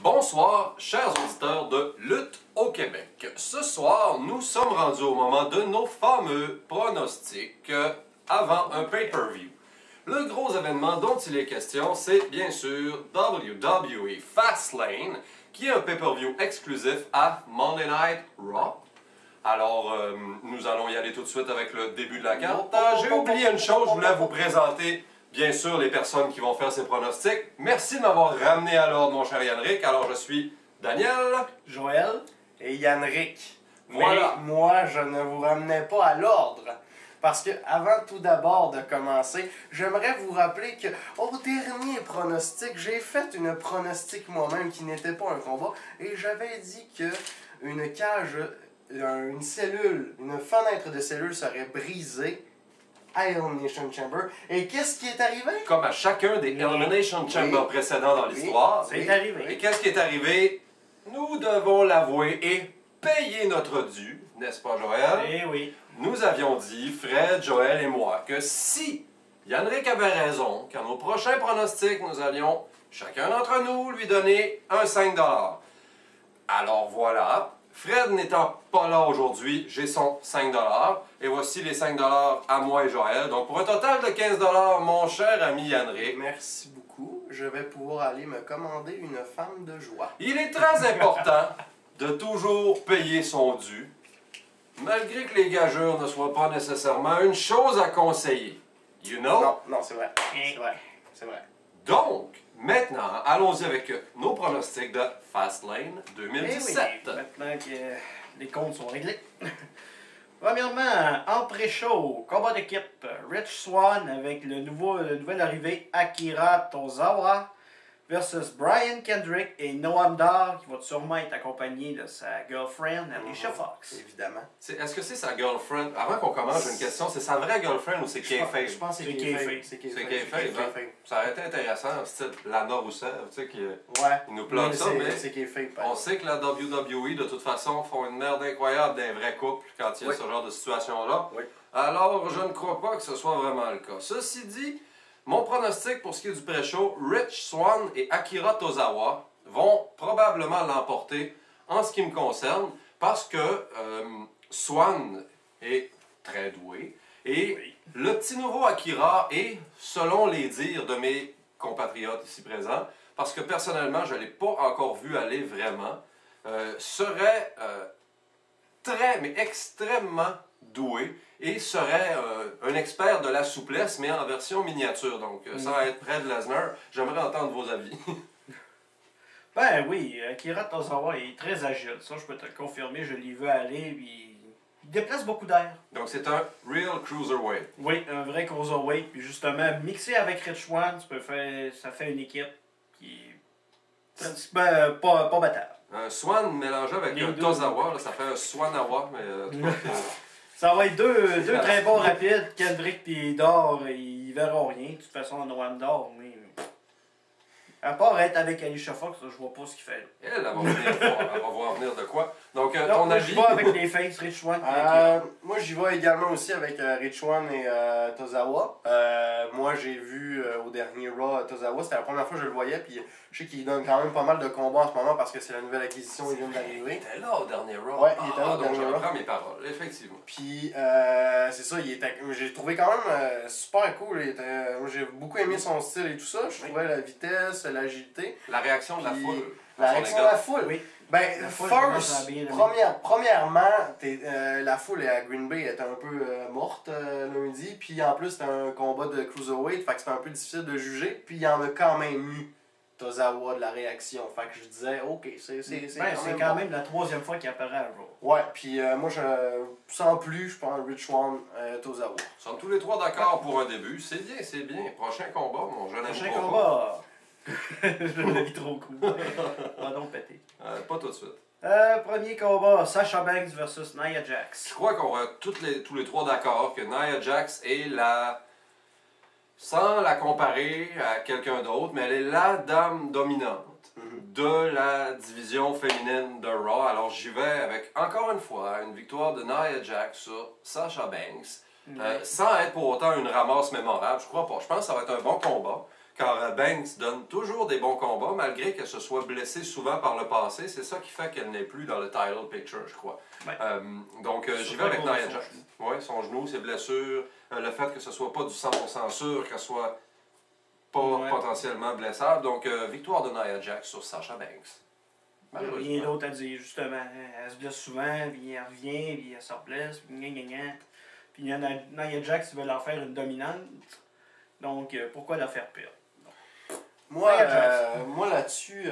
Bonsoir, chers auditeurs de Lutte au Québec. Ce soir, nous sommes rendus au moment de nos fameux pronostics avant un pay-per-view. Le gros événement dont il est question, c'est bien sûr WWE Fastlane, qui est un pay-per-view exclusif à Monday Night Raw. Alors, nous allons y aller tout de suite avec le début de la carte. J'ai oublié une chose, je voulais vous présenter bien sûr les personnes qui vont faire ces pronostics. Merci de m'avoir ramené à l'ordre, mon cher Yannick. Alors, je suis Daniel, Joël et Yannick. Voilà. Mais moi, je ne vous ramenais pas à l'ordre. Parce que, avant tout d'abord de commencer, j'aimerais vous rappeler que au dernier pronostic, j'ai fait une pronostic moi-même qui n'était pas un combat. Et j'avais dit que une cage, une cellule, une fenêtre de cellule serait brisée à Elimination Chamber. Et qu'est-ce qui est arrivé? comme à chacun des Elimination Chamber précédents dans l'histoire. C'est arrivé. Et qu'est-ce qui est arrivé? Nous devons l'avouer et payer notre dû, n'est-ce pas, Joël? Eh oui. Nous avions dit, Fred, Joël et moi, que si Yannick avait raison, qu'à nos prochains pronostics, nous allions, chacun d'entre nous, lui donner un 5 $. Alors voilà, Fred n'étant pas là aujourd'hui, j'ai son 5 $, et voici les 5 $ à moi et Joël. Donc pour un total de 15 $, mon cher ami Yannick. Merci beaucoup. Je vais pouvoir aller me commander une femme de joie. Il est très important de toujours payer son dû, malgré que les gageurs ne soient pas nécessairement une chose à conseiller. You know? Non, non, c'est vrai. C'est vrai. C'est vrai. Donc, maintenant, allons-y avec nos pronostics de Fastlane 2017. Eh oui, maintenant que les comptes sont réglés. Premièrement, en pré-show, combat d'équipe, Rich Swann avec le nouvel arrivé Akira Tozawa versus Brian Kendrick et Noam Dar, qui va sûrement être accompagné de sa girlfriend Alicia Fox. Évidemment. Est-ce que c'est sa girlfriend? Avant qu'on commence, j'ai une question. C'est sa vraie girlfriend ou c'est kayfabe? Je pense que C'est c'est kayfabe, hein? Ça aurait été intéressant, style Lana Rousseff, tu sais, qui Ouais. nous plante ça, mais c'est kayfabe. on sait que la WWE, de toute façon, font une merde incroyable des vrais couples quand il y a ce genre de situation-là. Oui. Alors, je ne crois pas que ce soit vraiment le cas. Ceci dit, mon pronostic pour ce qui est du pré-show, Rich Swann et Akira Tozawa vont probablement l'emporter en ce qui me concerne parce que Swann est très doué et le petit nouveau Akira est, selon les dires de mes compatriotes ici présents, parce que personnellement je ne l'ai pas encore vu aller vraiment, serait très mais extrêmement doué et serait un expert de la souplesse, mais en version miniature. Donc, sans être près de Lesnar, j'aimerais entendre vos avis. Ben oui, Akira Tozawa est très agile, ça je peux te le confirmer, je l'ai vu aller, puis il déplace beaucoup d'air. Donc, c'est un real cruiserweight. Oui, un vrai cruiserweight, puis justement, mixé avec Rich Swann, ça fait une équipe qui est pratiquement pas battable. Un Swann mélangé avec un Tozawa, là, ça fait un Swanawa, mais Ça va être deux très bons rapides, Kendrick et Dar, ils verront rien, de toute façon, Noam Dar, mais... À part être avec Alicia Fox, je vois pas ce qu'il fait là. elle va voir venir de quoi. Donc, Non, ton moi, avis? je vais avec les faces, Rich Swann. Moi, j'y vais également aussi avec Rich Swann et Tozawa. Moi, j'ai vu au dernier Raw Tozawa. C'était la première fois que je le voyais. Puis je sais qu'il donne quand même pas mal de combats en ce moment parce que c'est la nouvelle acquisition. Il vient Il d'arriver. était là au dernier Raw. Ouais, il était là au donc dernier je Raw. reprends mes paroles, effectivement. Puis c'est ça, j'ai trouvé quand même super cool. Moi, j'ai beaucoup aimé son style et tout ça. Je trouvais la vitesse, l'agilité. La réaction de la Puis, foule. La à son réaction de égard. la foule. Oui. Ben, La foule, first, je pense, premièrement, la foule à Green Bay était un peu morte lundi. Puis en plus, c'était un combat de cruiserweight. Fait que c'était un peu difficile de juger. Puis il y en a quand même eu Tozawa de la réaction. Fait que je disais, ok, c'est quand même la troisième fois qu'il apparaît à Raw. Ouais, puis moi, sans plus, je prends Rich Swann, Tozawa. Nous sommes tous les trois d'accord pour un début. C'est bien, c'est bien. Prochain combat, mon jeune ami. Prochain Coco. combat. Je l'ai trop cool. On va donc péter. Pas tout de suite. Premier combat, Sasha Banks versus Nia Jax. Je crois qu'on va tous les trois d'accord que Nia Jax est la... Sans la comparer à quelqu'un d'autre, mais elle est la dame dominante de la division féminine de Raw. Alors j'y vais avec, encore une fois, une victoire de Nia Jax sur Sasha Banks. Sans être pour autant une ramasse mémorable, je crois pas. Je pense que ça va être un bon combat. car Banks donne toujours des bons combats, malgré qu'elle se soit blessée souvent par le passé. C'est ça qui fait qu'elle n'est plus dans le title picture, je crois. Ouais. Donc, j'y vais avec Nia Jax. Oui, son genou, ses blessures, le fait que ce soit pas du 100% sûr qu'elle soit pas potentiellement blessable. Donc, victoire de Nia Jax sur Sasha Banks. Rien d'autre à dire, justement. Elle se blesse souvent, puis elle revient, puis elle se reblesse, puis gna gna gna. Puis Nia Jax veut leur faire une dominante. Donc, pourquoi la faire perdre? Moi là-dessus,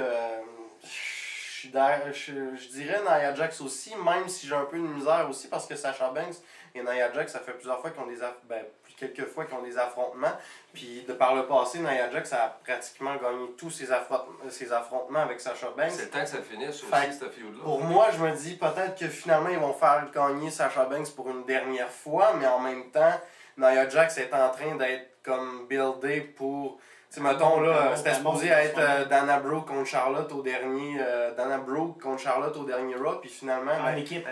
je dirais Nia Jax aussi, même si j'ai un peu de misère aussi, parce que Sasha Banks et Nia Jax, ça fait plusieurs fois qu'ils ont quelques fois qu'ils ont des affrontements. Puis de par le passé, Nia Jax a pratiquement gagné tous ses affrontements avec Sasha Banks. C'est le temps que ça finisse aussi, cette feud-là. Pour moi, je me dis peut-être que finalement, ils vont faire gagner Sasha Banks pour une dernière fois, mais en même temps, Nia Jax est en train d'être comme buildé pour... Tu sais, mettons, là, c'était supposé être Dana Brooke contre Charlotte au dernier... Raw, puis finalement,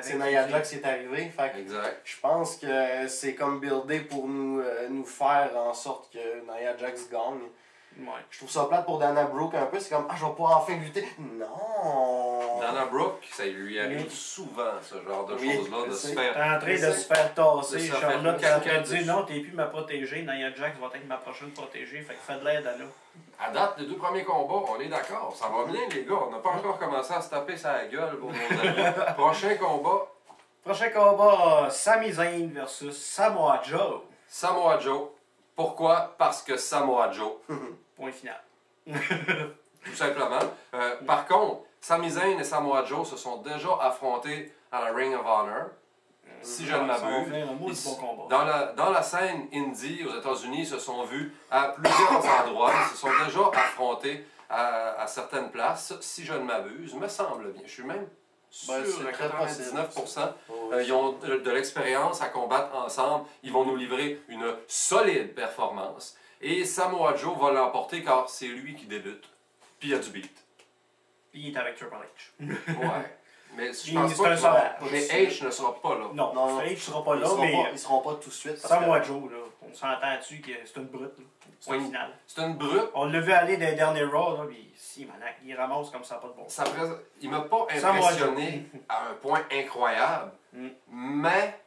c'est Nia Jax qui est arrivé. Fait que je pense que c'est comme buildé pour nous faire en sorte que Nia Jax gagne. Ouais. Je trouve ça plate pour Dana Brooke un peu, c'est comme, je vais pouvoir enfin lutter. Non! Dana Brooke, ça lui arrive souvent, ce genre de choses-là, de se faire... T'es en train de se faire tasser. Charlotte, quand elle dit non, t'es plus ma protégée. Nia Jax va être ma prochaine protégée. Fait que fais de l'aide, Dana. À date, les 2 premiers combats, on est d'accord. Ça va bien, les gars. On n'a pas encore commencé à se taper sa gueule pour nos amis. Prochain combat, Sami Zayn versus Samoa Joe. Samoa Joe. Pourquoi? Parce que Samoa Joe. Point final. Tout simplement. Par contre, Sami Zayn et Samoa Joe se sont déjà affrontés à la Ring of Honor. Si je ne m'abuse. Dans la scène indie aux États-Unis, ils se sont vus à plusieurs endroits. Ils se sont déjà affrontés à certaines places, si je ne m'abuse. Me semble bien. Je suis même sûr à 99%. Ils ont de l'expérience à combattre ensemble. Ils vont nous livrer une solide performance. Et Samoa Joe va l'emporter car c'est lui qui débute. Puis il y a du beat. Puis il est avec Triple H. Ouais. Mais je pense pas que mais H ne sera pas là. Non, H ne sera pas là, mais ils seront pas tout de suite. Samoa Joe, là, on s'entend-tu que c'est une brute. C'est une finale. C'est une brute. On l'a vu aller dans les derniers Raw, là, puis il ramasse comme ça, pas de bon sens. Il m'a pas impressionné à un point incroyable, mais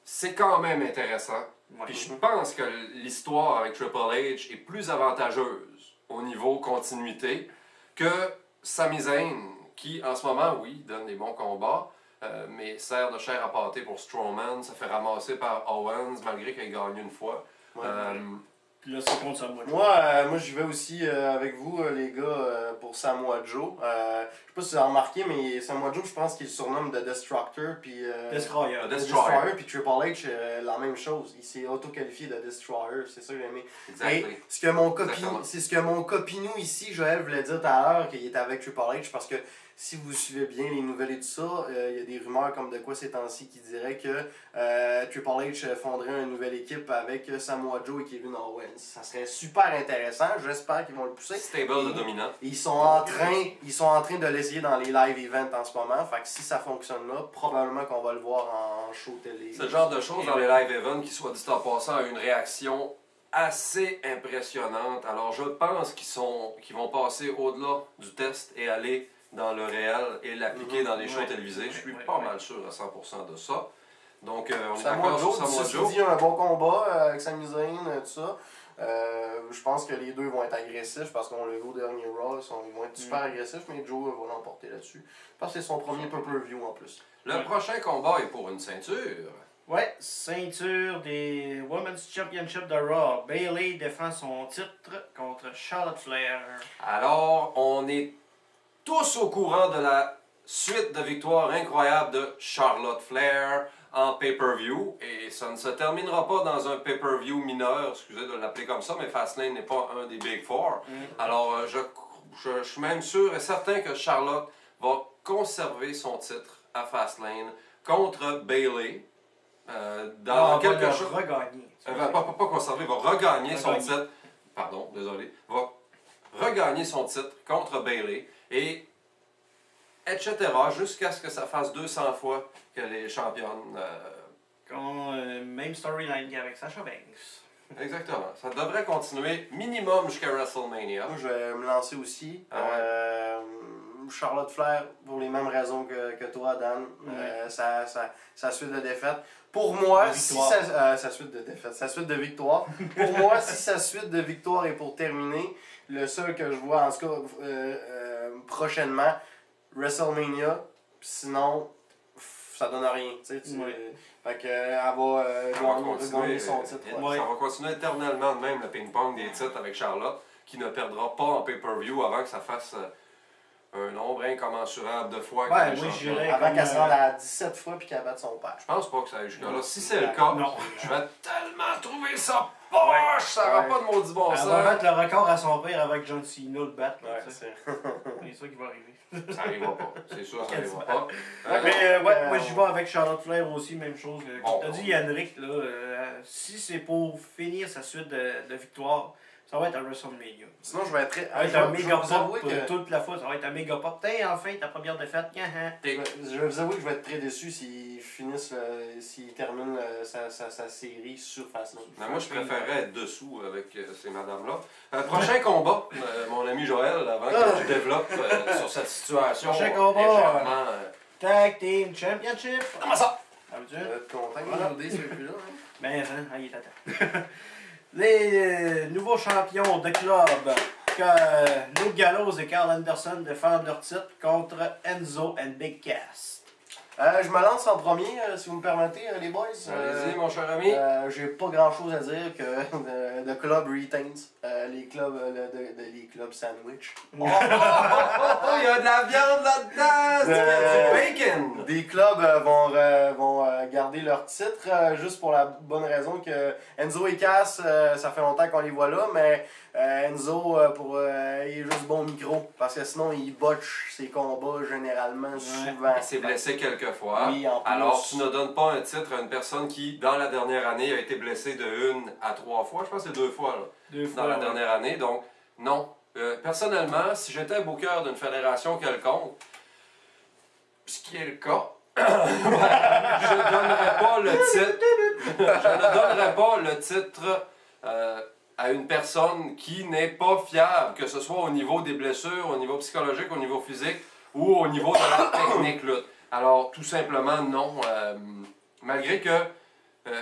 c'est quand même intéressant. Puis je pense que l'histoire avec Triple H est plus avantageuse au niveau continuité que Sami Zayn, qui en ce moment, oui, donne des bons combats, mais sert de chair à pâté pour Strowman, ça fait ramasser par Owens malgré qu'il ait gagné une fois. Puis là, c'est contre Samoa Joe. Moi j'y vais aussi avec vous, les gars, pour Samoa Joe. Je sais pas si vous avez remarqué, mais Samoa Joe, je pense qu'il se surnomme The Destructor, puis... Destroyer. Puis Triple H, la même chose. Il s'est auto-qualifié de Destroyer, c'est ça que j'ai aimé. Exactly. C'est ce que mon copinou ici, Joël, voulait dire tout à l'heure, qu'il était avec Triple H, parce que si vous suivez bien les nouvelles et tout ça, il y a des rumeurs comme de quoi ces temps-ci qui diraient que Triple H fonderait une nouvelle équipe avec Samoa Joe et Kevin Owens. Ça serait super intéressant, j'espère qu'ils vont le pousser. Stable de dominant. Ils sont en train de l'essayer dans les live events en ce moment, fait que si ça fonctionne là, probablement qu'on va le voir en show télé. C'est le genre de choses dans les live events qui, soit dit en passant, a une réaction assez impressionnante. Alors je pense qu'ils vont passer au-delà du test et aller dans le réel et l'appliquer dans les shows télévisés. Je suis pas mal sûr à 100% de ça. Donc, on est d'accord sur Samoa Joe. Il y a un bon combat avec Sami Zayn, tout ça. Je pense que les deux vont être agressifs parce qu'on l'a vu au dernier Raw. Ils vont être super agressifs, mais Joe va l'emporter là-dessus. Je pense que c'est son premier pay-per-view en plus. Le prochain combat est pour une ceinture. Ouais, ceinture des Women's Championship de Raw. Bayley défend son titre contre Charlotte Flair. Alors, on est tous au courant de la suite de victoires incroyables de Charlotte Flair en pay-per-view. Et ça ne se terminera pas dans un pay-per-view mineur, excusez de l'appeler comme ça, mais Fastlane n'est pas un des Big Four. Alors, je suis même sûr et certain que Charlotte va conserver son titre à Fastlane contre Bayley. Dans quelque chose. Regagner. Pas conserver, va regagner son titre. Pardon, désolé. Va regagner son titre contre Bayley. Et etc. jusqu'à ce que ça fasse 200 fois qu'elle est championne. Même storyline qu'avec Sasha Banks. Exactement. Ça devrait continuer minimum jusqu'à WrestleMania. Moi, je vais me lancer aussi. Ah ouais. Charlotte Flair, pour les mêmes raisons que toi, Dan. Sa suite de défaites. Pour moi, si sa suite de défaites, sa suite de victoires. Pour moi, si sa suite de victoires est pour terminer, le seul que je vois, en tout cas, prochainement, WrestleMania. Sinon, ça donne rien. Fait que, elle va gagner son titre. Ça va continuer éternellement de même le ping-pong des titres avec Charlotte, qui ne perdra pas en pay-per-view avant que ça fasse un nombre incommensurable de fois. Ouais, oui, je dirais. Avant qu'elle se rende à 17 fois puis qu'elle batte son père. Je pense pas que ça aille jusqu'à là. Si c'est le cas, non. je vais tellement trouver ça poche, ça n'aura pas de maudit bon Elle sens. va mettre le record à son père avec John Cena le battre. Ouais, C'est ça qui va arriver. Ça n'arrivera pas. C'est sûr, ça n'arrivera pas. Mais moi j'y vais avec Charlotte Flair aussi, même chose. Comme tu as dit, Yannick, là, si c'est pour finir sa suite de victoires, ça va être un WrestleMania. Sinon, je vais être très. Ça va être un méga vous avouer pop que... toute la fois. Ça va être un méga pop. Tiens, enfin, ta première défaite. Je vais vous avouer que je vais être très déçu s'ils terminent sa série sur Fastlane. Mais moi, je préférerais être dessous avec ces madames-là. Prochain combat, mon ami Joël, avant que tu développes sur cette situation. Prochain combat, légèrement, Tag Team Championship. Comment ça? Je vais être content que le soit plus là. Ben, il est à temps. Les nouveaux champions de club, Luke Gallows et Carl Anderson défendent leur titre contre Enzo et Big Cass. Je me lance en premier, si vous me permettez, les boys. Allez-y, mon cher ami. J'ai pas grand chose à dire que le club retains. Les clubs sandwich. Il y a de la viande là-dedans! C'est du bacon! Des clubs vont garder leur titre juste pour la bonne raison que Enzo et Cass, ça fait longtemps qu'on les voit là, mais Enzo, il est juste bon micro. Parce que sinon, il botche ses combats généralement souvent. Il s'est blessé quelques fois. Oui, en plus. Alors, tu ne donnes pas un titre à une personne qui, dans la dernière année, a été blessée de 1 à 3 fois. Je pense que c'est 2 fois, là, dans la dernière année. Donc, non. Personnellement, si j'étais booker d'une fédération quelconque, ce qui est le cas, je ne donnerais pas le titre. Je ne donnerais pas le titre à une personne qui n'est pas fiable, que ce soit au niveau des blessures, au niveau psychologique, au niveau physique ou au niveau de la technique lutte. Alors, tout simplement, non. Malgré que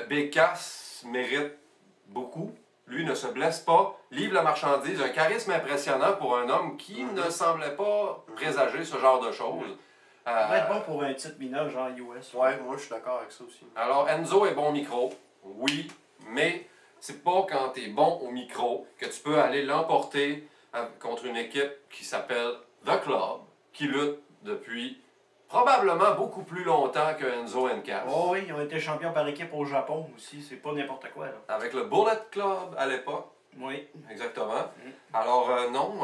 Big Cass mérite beaucoup, lui ne se blesse pas, livre la marchandise, un charisme impressionnant pour un homme qui ne semblait pas présager ce genre de choses. Ça va être bon pour un titre mineur genre US. Ouais, moi je suis d'accord avec ça aussi. Alors, Enzo est bon au micro, oui, mais c'est pas quand tu es bon au micro que tu peux aller l'emporter contre une équipe qui s'appelle The Club, qui lutte depuis probablement beaucoup plus longtemps que Enzo et Cass. Oh oui, ils ont été champions par équipe au Japon aussi, c'est pas n'importe quoi là. Avec le Bullet Club à l'époque. Oui. Exactement. Alors non,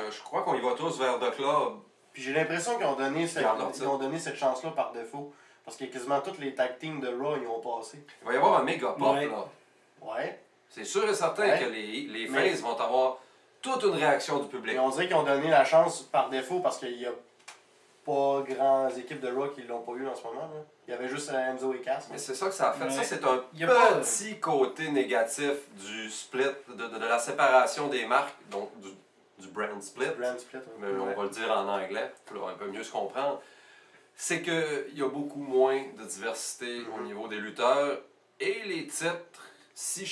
je crois qu'on y va tous vers The Club. Puis j'ai l'impression qu'ils ont donné cette chance-là par défaut. Parce que quasiment tous les tag teams de Raw ils ont passé. Il va y avoir un méga pop Ouais. là. Ouais. C'est sûr et certain que les faces vont avoir toute une réaction du public. Et on dirait qu'ils ont donné la chance par défaut parce qu'il y a pas grandes équipes de Raw qui l'ont pas eu en ce moment. Là. Il y avait juste Enzo et Cass. Mais c'est ça que ça a fait. Ouais. Ça, c'est un Il y a pas- petit côté négatif du split, de la séparation des marques, donc du brand split. Brand split. Mais on va le dire en anglais, pour un peu mieux se comprendre. C'est qu'il y a beaucoup moins de diversité au niveau des lutteurs. Et les titres, si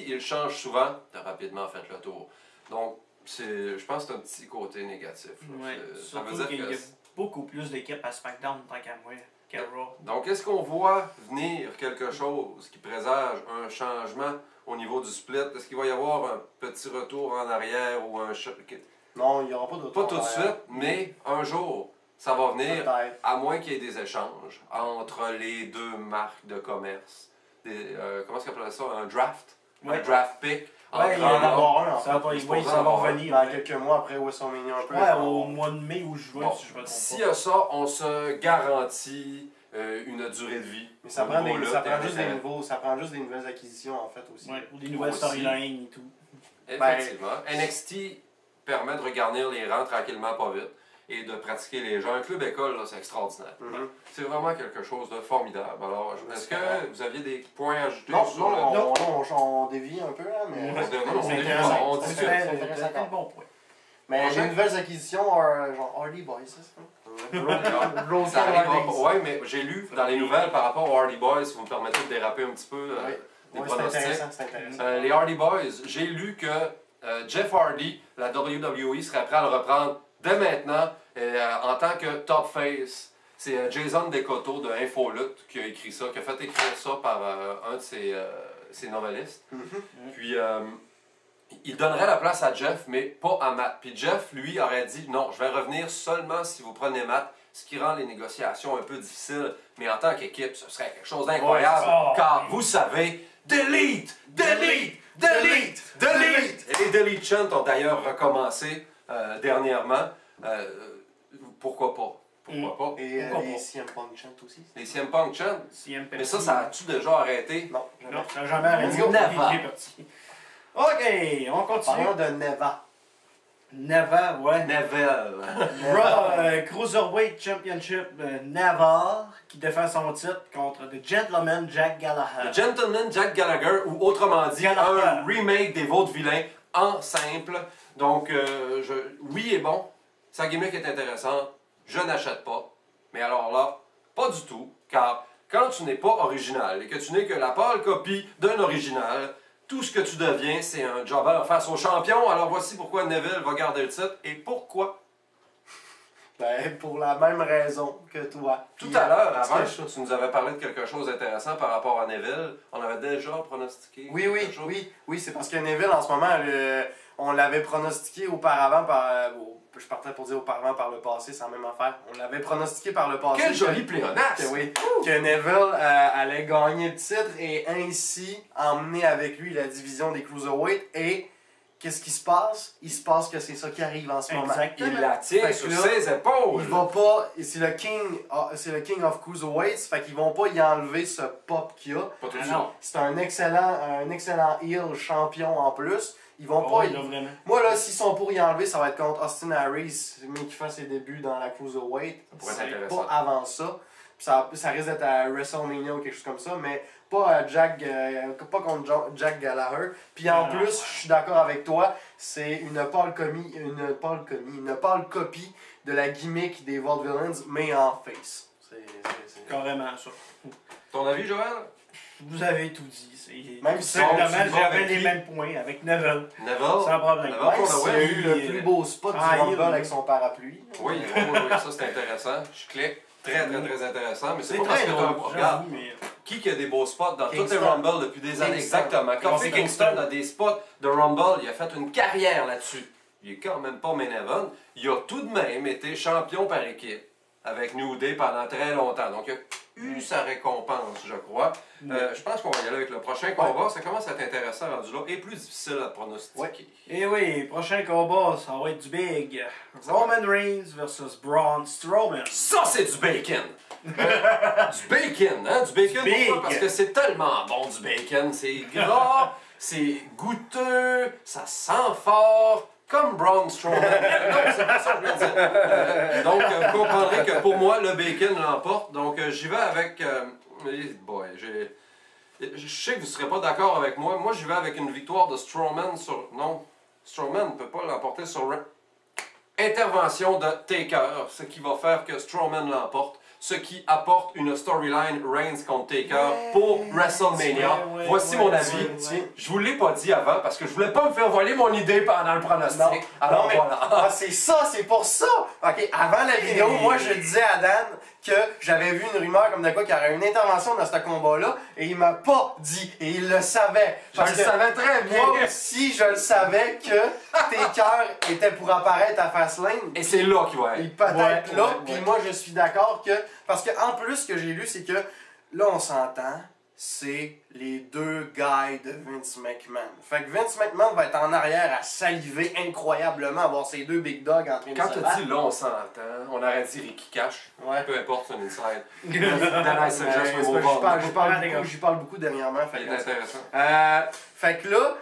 ils changent souvent, tu as rapidement fait le tour. Donc, je pense que c'est un petit côté négatif. Là. Ouais. Ça veut Surtout dire qu'il y a que... beaucoup plus d'équipes à SmackDown tant qu'à moi qu'à Raw. Donc, est-ce qu'on voit venir quelque chose qui présage un changement au niveau du split? Est-ce qu'il va y avoir un petit retour en arrière ou un... Non, il n'y aura pas d'autre. Pas tout de suite, mais un jour, ça va venir, Peut-être. à moins qu'il y ait des échanges entre les deux marques de commerce. Comment est-ce qu'on appelle ça? Un draft? Ouais. Un draft pick. Ouais, Il va y en avoir un en Ça va, fait. oui, ça va revenir. Dans quelques mois après WrestleMania un peu. Ouais, au mois de mai ou juin, Bon, si je me trompe s'il y pas. a ça, on se garantit une durée de vie. Mais ça au prend, niveau lutte et ça prend juste des nouvelles acquisitions en fait aussi. Ouais, ou des nouvelles Aussi. storylines et tout. Effectivement. NXT permet de regarnir les rangs tranquillement, pas vite. et de pratiquer les jeux. Un club école, c'est extraordinaire. Mhm. C'est vraiment quelque chose de formidable. Alors, est-ce que vous aviez des points à ajouter Non, sur non, on dévie un peu, là, mais... Non, C'est on intéressant. on discute. C'est un bon point. Mais Prochain. les nouvelles acquisitions, genre Hardy Boys, c'est ça? Roll Ça Call arrivera Hardys. pas. Ouais, mais j'ai lu dans les nouvelles par rapport aux Hardy Boys, si vous me permettez de déraper un petit peu Oui. des Ouais, c'est pronostics. intéressant, c'est intéressant. Les Hardy Boys, j'ai lu que Jeff Hardy, la WWE, serait prêt à le reprendre dès maintenant en tant que top face. C'est Jason Decoto de Infolute qui a écrit ça, qui a fait écrire ça par un de ses novellistes. Puis il donnerait la place à Jeff, mais pas à Matt. Puis Jeff, lui, aurait dit non, je vais revenir seulement si vous prenez Matt, ce qui rend les négociations un peu difficiles. Mais en tant qu'équipe, ce serait quelque chose d'incroyable, Oh. car vous savez, Delete! Delete! Delete! Delete! Et les Delete Chants ont d'ailleurs recommencé dernièrement. Pourquoi pas? Pourquoi pas? Et Pourquoi les pas? CM Punk Chant aussi. Les CM Punk Chants. Mais Mais ça a-tu déjà arrêté? Non, jamais. Non, ça n'a jamais arrêté. Let's go. Il est parti. OK, on continue. Parlons de Neva. Nava, ouais. Neville. Raw Cruiserweight Championship, Navarre qui défend son titre contre The Gentleman Jack Gallagher. Le Gentleman Jack Gallagher, ou autrement dit, Gallagher. un remake des Vaudevillains en simple. Donc, oui et bon, sa gimmick est intéressante, je n'achète pas. Mais alors là, pas du tout, car quand tu n'es pas original et que tu n'es que la pâle copie d'un original, tout ce que tu deviens, c'est un jobber face au champion. Alors voici pourquoi Neville va garder le titre et pourquoi. Ben, pour la même raison que toi. Tout Puis, à l'heure, parce avant, que tu nous avais parlé de quelque chose d'intéressant par rapport à Neville. On avait déjà pronostiqué Oui, quelque chose. oui, c'est parce que Neville, en ce moment, on l'avait pronostiqué auparavant par... je partais pour dire auparavant par le passé, c'est la même affaire. On l'avait pronostiqué par le passé. Quel que- joli pléonasme! que, oui, que Neville allait gagner le titre et ainsi emmener avec lui la division des Cruiserweight. Et qu'est-ce qui se passe? Il se passe que c'est ça qui arrive en ce moment. Exactement. Il la tient Fait sur que là, ses épaules. Il va pas... C'est le King of Cruiserweights, fait qu'ils vont pas y enlever ce pop qu'il y a. Pas tout Ah ça. non. C'est un excellent heel champion en plus. Ils vont Oh, pas... là, vraiment. Moi, là, s'ils sont pour y enlever, ça va être contre Austin Harris, mais qui fait ses débuts dans la Cruiserweight. Ça pourrait être C'est intéressant. pas avant ça. Puis ça risque d'être à WrestleMania ou quelque chose comme ça, mais pas à pas contre Jack Gallagher. Puis en Non. plus, je suis d'accord avec toi, c'est une pâle copie de la gimmick des Vaudevillains, mais en face. C'est- Carrément ça. Ton avis, Joël? Vous avez tout dit. C'est Même si simplement, tu vas j'avais avec les qui? mêmes points avec Neville. Neville? Sans problème. Neville Même pour s'il the y a win. eu le plus beau spot Ah, du Rumble il- avec son parapluie. Oui, ça c'est intéressant. Je clique. Très intéressant. Mais c'est C'est pas parce très que drôle. t'as... Regarde, j'avoue, mais- qui a des beaux spots dans toutes les Kingston. Rumble depuis des années? Kingston. Exactement. Kofi Kingston. Kingston a des spots de Rumble. Il a fait une carrière là-dessus. Il est quand même pas main event. Il a tout de même été champion par équipe avec New Day pendant très longtemps. Donc il a eu sa récompense, je crois. Je pense qu'on va y aller avec le prochain combat. Ça commence à être intéressant rendu là et plus difficile à pronostiquer. Et oui, prochain combat, ça va être du big. Roman Reigns versus Braun Strowman. Ça, c'est du bacon! Du bacon, hein? Du bacon, Big. pourquoi? Parce que c'est tellement bon, du bacon. C'est gras, c'est goûteux, ça sent fort, comme Braun Strowman. Non, c'est pas ça que je veux dire. Donc, vous comprendrez que pour moi, le bacon l'emporte. Donc, j'y vais avec... je sais que vous ne serez pas d'accord avec moi. Moi, j'y vais avec une victoire de Strowman sur... Non, Strowman ne peut pas l'emporter sur... Intervention de Taker, ce qui va faire que Strowman l'emporte, ce qui apporte une storyline Reigns contre Taker pour WrestleMania. ouais, Voici ouais, mon avis. ouais. Je vous l'ai pas dit avant parce que je voulais pas me faire voler mon idée pendant le pronostic. Non, Alors non, mais voilà. ah, c'est ça, c'est pour ça. Ok, avant la vidéo, moi je disais à Dan que j'avais vu une rumeur comme de quoi qu'il y aurait une intervention dans ce combat-là et il m'a pas dit et il le savait. Je le savais très bien. Moi aussi, je le savais que Taker était pour apparaître à Fastlane. Et c'est là qu'il va Et être. peut-être Ouais, là, ouais, puis ouais. moi je suis d'accord que. Parce que en plus, ce que j'ai lu, c'est que là, on s'entend, c'est les deux guys de Vince McMahon. Fait que Vince McMahon va être en arrière à saliver incroyablement à voir ces deux big dogs en train de Quand se tu battre. dis là, on s'entend, on aurait dit Ricky Cash. Ouais. Peu importe, c'est une inside. Then I Ouais, suggest c'est we parce move que on. j'y parle beaucoup dernièrement. Fait C'est que, intéressant. fait que là,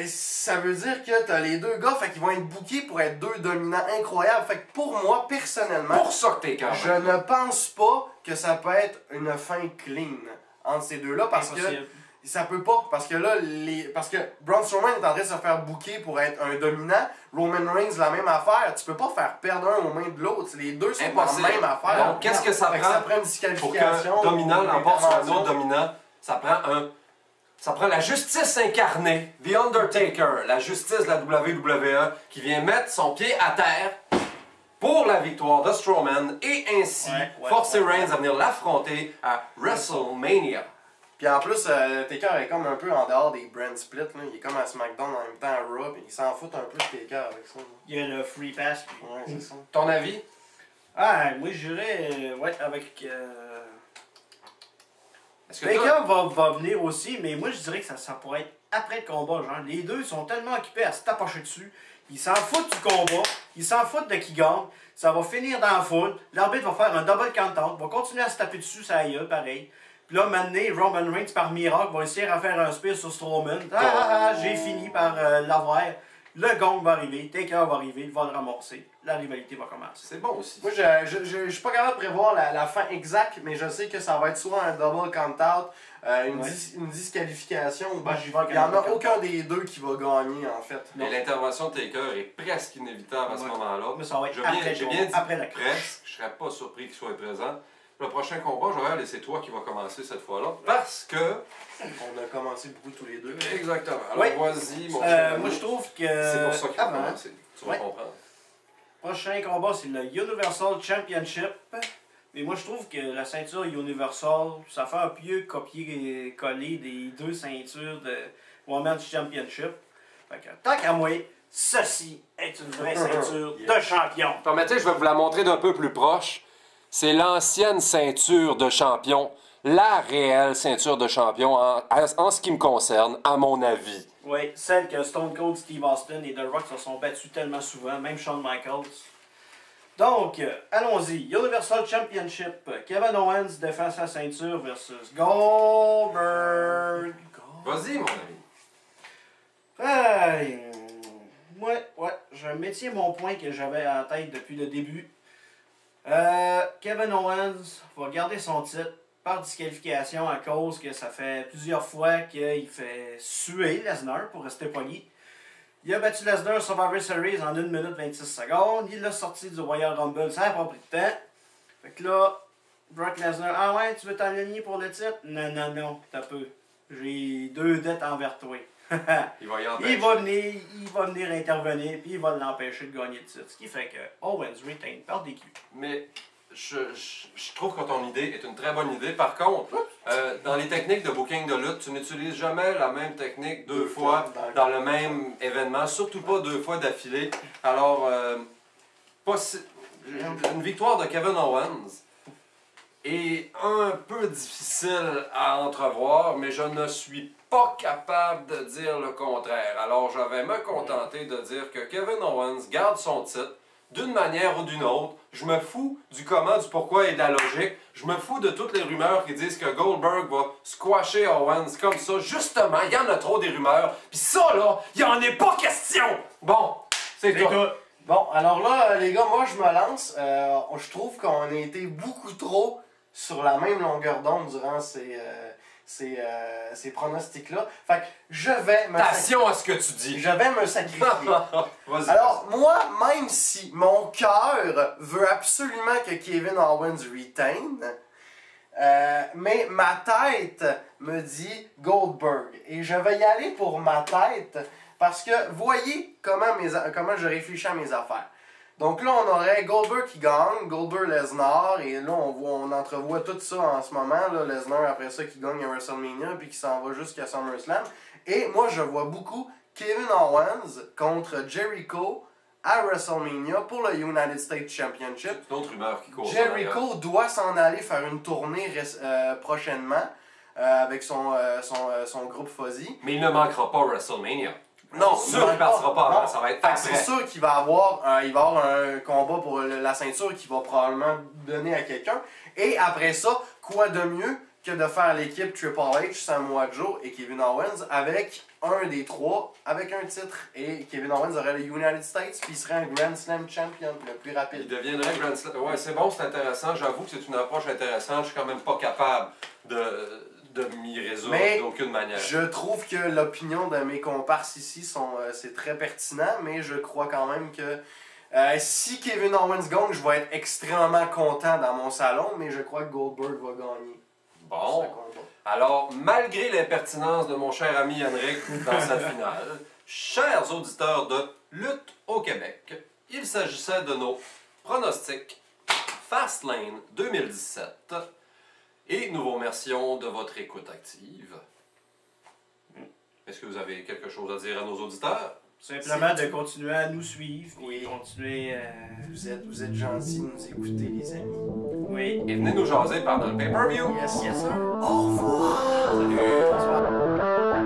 Ça veut dire que t'as les deux gars, fait qu'ils vont être bookés pour être deux dominants incroyables. Fait que pour moi, personnellement, Pour ça que t'es quand même. je ne pense pas que ça peut être une fin clean entre ces deux-là parce que ça peut pas. Parce que là, parce que Braun Strowman est en train de se faire booker pour être un dominant. Roman Reigns, la même affaire. Tu peux pas faire perdre un aux mains de l'autre. Les deux sont Impossible. dans la même affaire. Donc, qu'est-ce que ça Fait prend ça prend une pour disqualification. qu'un dominant ou une l'emporte sur un intervention. autre dominant? Ça prend la justice incarnée, The Undertaker, la justice de la WWE, qui vient mettre son pied à terre pour la victoire de Strowman et ainsi forcer Reigns à venir l'affronter à WrestleMania. Puis en plus, Taker est comme un peu en dehors des brand splits. Là. Il est comme à SmackDown en même temps à Raw. Puis il s'en fout un peu de Taker avec ça. Là. Il y a le free pass. Puis... Ouais, c'est ça. Ton avis? Ah, moi je dirais, avec. Est-ce que Taker va venir aussi, mais moi je dirais que ça pourrait être après le combat. Genre, les deux sont tellement occupés à se tapocher dessus. Ils s'en foutent du combat. Ils s'en foutent de qui gagne. Ça va finir dans la foule. L'arbitre va faire un double count-out. Va continuer à se taper dessus, ça y est, pareil. Puis là, maintenant, Roman Reigns, par miracle, va essayer de faire un spear sur Strowman. J'ai fini par l'avoir. Le gong va arriver, Taker va arriver, il va le ramasser. La rivalité va commencer. c'est bon aussi? Moi, je suis pas capable de prévoir la fin exacte, mais je sais que ça va être soit un double count-out, une disqualification. Il n'y en a aucun des deux qui va gagner, en fait. Mais l'intervention de Taker est presque inévitable à ce moment-là. Mais ça va être J'ai bien dit après la presque, je serais pas surpris qu'il soit présent. Le prochain combat, Joël, et c'est toi qui va commencer cette fois-là. Parce que... On a commencé beaucoup tous les deux. Exactement. Alors, vas-y, mon cher. moi, je trouve que... C'est pour ça qu'il va avant, commencer. Tu vas comprendre. Prochain combat, c'est le Universal Championship. Mais moi, je trouve que la ceinture Universal, ça fait un peu copier-coller des deux ceintures de Women's Championship. Fait que, tant qu'à moi, ceci est une vraie ceinture de champion. Permettez, je vais vous la montrer d'un peu plus proche. C'est l'ancienne ceinture de champion, la réelle ceinture de champion en ce qui me concerne, à mon avis. Oui, celle que Stone Cold Steve Austin et The Rock se sont battus tellement souvent, même Shawn Michaels. Donc, allons-y. Universal Championship. Kevin Owens défend sa ceinture versus Goldberg. Vas-y, mon ami. Ouais, je maintiens mon point que j'avais en tête depuis le début. Kevin Owens va garder son titre par disqualification à cause que ça fait plusieurs fois qu'il fait suer Lesnar pour rester pogné. Il a battu Lesnar Survivor Series en 1 minute 26 secondes. Il l'a sorti du Royal Rumble sans avoir pris de temps. Fait que là, Brock Lesnar, ah ouais, tu veux t'aligner pour le titre? Non, t'as peu. J'ai 2 dettes envers toi. Il va y empêcher. Il va venir intervenir puis il va l'empêcher de gagner le titre. Ce qui fait que Owens retain par DQ. Mais je trouve que ton idée est une très bonne idée. Par contre, dans les techniques de booking de lutte, tu n'utilises jamais la même technique deux fois dans le même événement, surtout pas 2 fois d'affilée. Alors, une victoire de Kevin Owens est un peu difficile à entrevoir, mais je ne suis pas capable de dire le contraire. Alors, je vais me contenter de dire que Kevin Owens garde son titre d'une manière ou d'une autre. Je me fous du comment, du pourquoi et de la logique. Je me fous de toutes les rumeurs qui disent que Goldberg va squasher Owens comme ça. Justement, il y en a trop des rumeurs. Puis ça, là, il n'y en est pas question! Bon, c'est tout. Bon, alors là, les gars, moi, je me lance. Je trouve qu'on a été beaucoup trop sur la même longueur d'onde durant ces pronostics-là. Fait que je vais me Attention à ce que tu dis. Je vais me sacrifier. Vas-y. Alors, moi, même si mon cœur veut absolument que Kevin Owens retain, mais ma tête me dit Goldberg. Et je vais y aller pour ma tête parce que voyez comment je réfléchis à mes affaires. Donc là, on aurait Goldberg qui gagne, Goldberg-Lesnar, et là, on entrevoit tout ça en ce moment, là, Lesnar après ça qui gagne à WrestleMania, puis qui s'en va jusqu'à SummerSlam. Et moi, je vois beaucoup Kevin Owens contre Jericho à WrestleMania pour le United States Championship. C'est une autre rumeur qui court. Jericho doit s'en aller faire une tournée prochainement avec son groupe Fuzzy. Mais il ne manquera pas WrestleMania. Non, sûr qu'il partira pas avant, ça va être après. C'est sûr qu'il va avoir un combat pour la ceinture qu'il va probablement donner à quelqu'un. Et après ça, quoi de mieux que de faire l'équipe Triple H, Samoa Joe et Kevin Owens avec un des trois, avec un titre. Et Kevin Owens aurait le United States, puis il serait un Grand Slam champion le plus Il rapide. deviendrait Grand Slam. Ouais, c'est bon, c'est intéressant. J'avoue que c'est une approche intéressante. Je suis quand même pas capable de m'y résoudre d'aucune manière. Je trouve que l'opinion de mes comparses ici, c'est très pertinent, mais je crois quand même que si Kevin Owens gagne, je vais être extrêmement content dans mon salon, mais je crois que Goldberg va gagner. Bon. Alors, malgré l'impertinence de mon cher ami Henrik dans cette finale, chers auditeurs de Lutte au Québec, il s'agissait de nos pronostics Fastlane 2017 et nous vous remercions de votre écoute active. Est-ce que vous avez quelque chose à dire à nos auditeurs? Simplement de continuer à nous suivre. Oui. Continuer Vous êtes gentils de nous écouter, les amis. Oui. Et venez nous jaser pendant le pay-per-view. Yes. Yes. Au revoir. Salut. Bonsoir.